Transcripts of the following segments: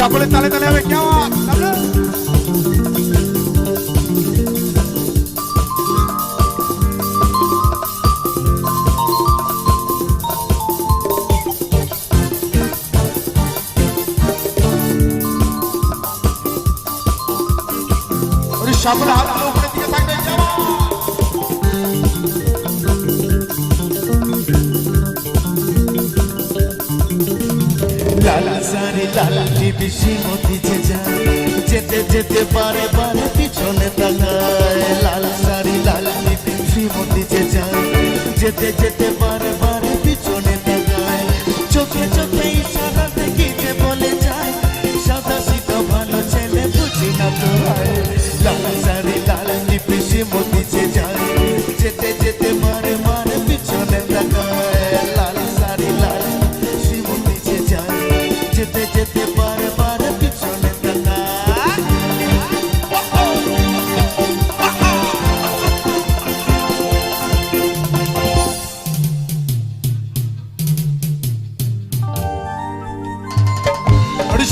সকলে তালে তালে হবে কেমন সকলে হাত উপরের দিকে থাকবে লাল সারি লাল টিপি মতি যায় যেতে যেতে বারে বারে পিছনে তাকায় লাল সারি লাল টিপি মতি যায় যেতে যেতে বারে বারে পিছনে তাকায় চোখে চোখে ইশারা দেখি যে বলে যায় সাদা সিধা ভালো ছেলে বুঝি না তো হয় লাল সারি লাল টিপি মতি যায় যেতে যেতে বারে বারে পিছনে তাকায় লাল সারি লাল শ্রীমতী যায় যেতে যেতে বারে বারে পিছনে তাকায়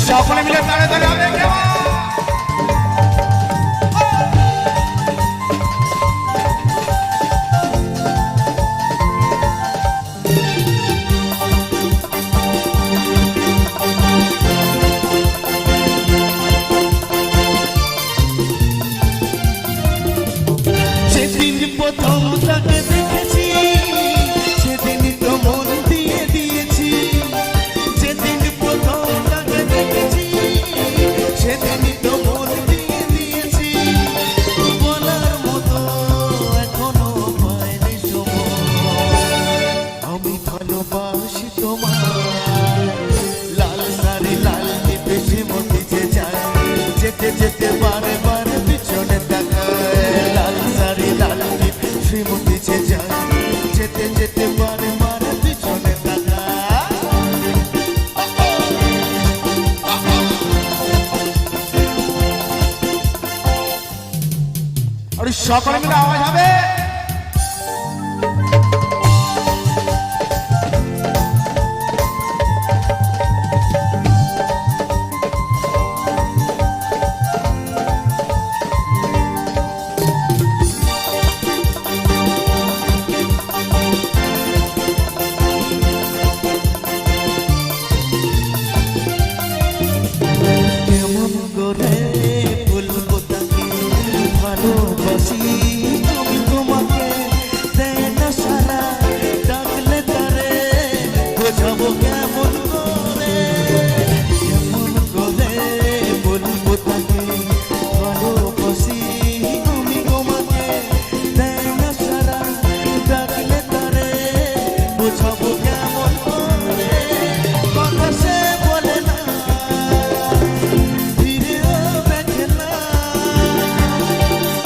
সকলে মিলে তালে তালে হবে কেমন সেদিন প্রথম তাকে দেখেছি সেদিন তো মন দিয়ে দিয়েছি সেদিন প্রথম তাকে দেখেছি সেদিন তো মন দিয়ে দিয়েছি বলার মতো এখনো পাইনি সময় আমি ভালোবাসি তোমায় লাল সারি লাল পেশে মতি যে যায় যেতে যেতে বারে বারে পিছনে তাকায় লাল সারি লাল শ্রীমতী যে যায় যেতে যেতে বারে বারে পিছনে তাকায় আর সকলে মিলে আওয়াজ হবে কেমন করে বলবো তাকে ভালোবাসি আমি তোমাকে দেয় না সারা ডাকলে তারে বোঝাবো কেমন করে কেমন করে বলবো তাকে ভালোবাসি আমি তোমাকে দেয় না সারা ডাকলে তারে বোঝাবো কেমন করে কথা সে বলে না ফিরেও দেখে না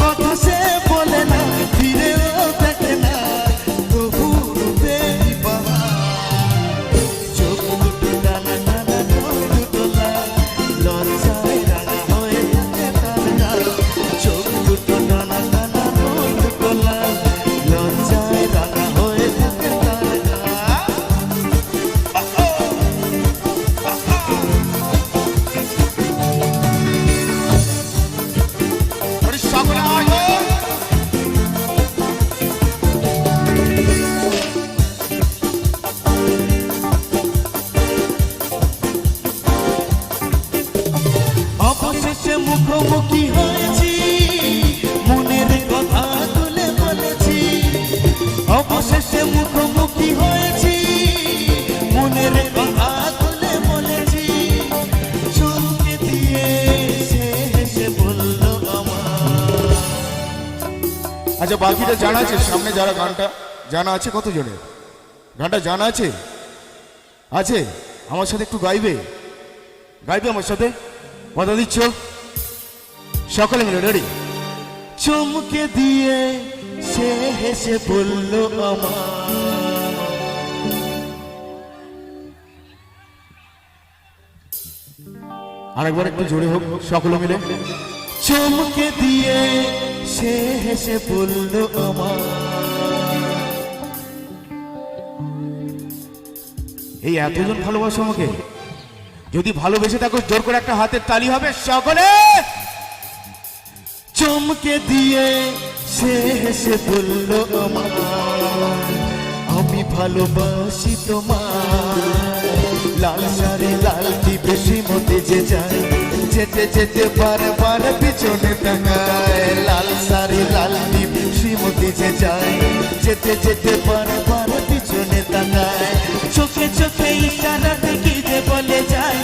কথা সে বলে না ফিরেও দেখে না তবু রূপে চোখ দুটো টানা টানা নয় দুটো লাল লজ্জায় রাঙা হয়ে থাকে তার গাল চোখ দুটো টানা টানা নয় দুটো লাল লজ্জায় রাঙা হয়ে থাকে তার গাল আর সকলে আওয়াজ হবে অবশেষে মুখোমুখি হয়েছি মনের কথা তুলে বলেছি অবশেষে মুখোমুখি হয়েছি মনের কথা তুলে বলেছি চমকে দিয়ে সে হেসে বলল আমার আচ্ছা বাকিটা জানা আছে সামনে যারা গানটা জানা আছে কত জনের গানটা জানা আছে আছে আমার সাথে একটু গাইবে গাইবে আমার সাথে কথা দিচ্ছ সকলে মিলে রেডি চমকে দিয়ে সে হেসে বলল আমার আরেকবার একটু জোরে হোক সকলে মিলে চমকে দিয়ে সে হেসে বলল আমার এই এতজন ভালোবাসো আমাকে যদি ভালোবেসে থাকো জোর করে একটা হাতের তালি হবে সকলে। চমকে দিয়ে সে হেসে বলল আমার আমি ভালোবাসি তোমার। লাল শাড়ি লাল টিপে শ্রীমতী যে যায় যেতে যেতে বারবার পিছনে তাকায়। লাল শাড়ি লাল টিপে শ্রীমতী যে যায় যেতে যেতে বারবার পিছনে তাকায়। চোখে চোখে ইশারাতে কি যে বলে যায়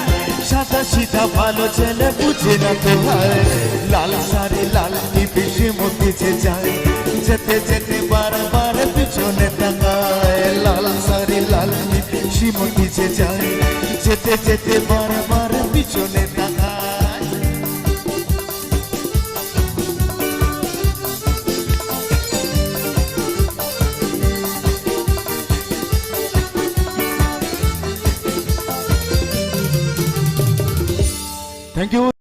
সাদা সিধা ভালো ছেলে বুঝে না তো ভাই। লাল শাড়ি লাল টিপে শ্রীমতী যে যায় যেতে যেতে বারবার পিছনে তাকায়। লাল শাড়ি লাল টিপে শ্রীমতী যে যায় যেতে যেতে বারবার পিছনে তাকায়। Thank you.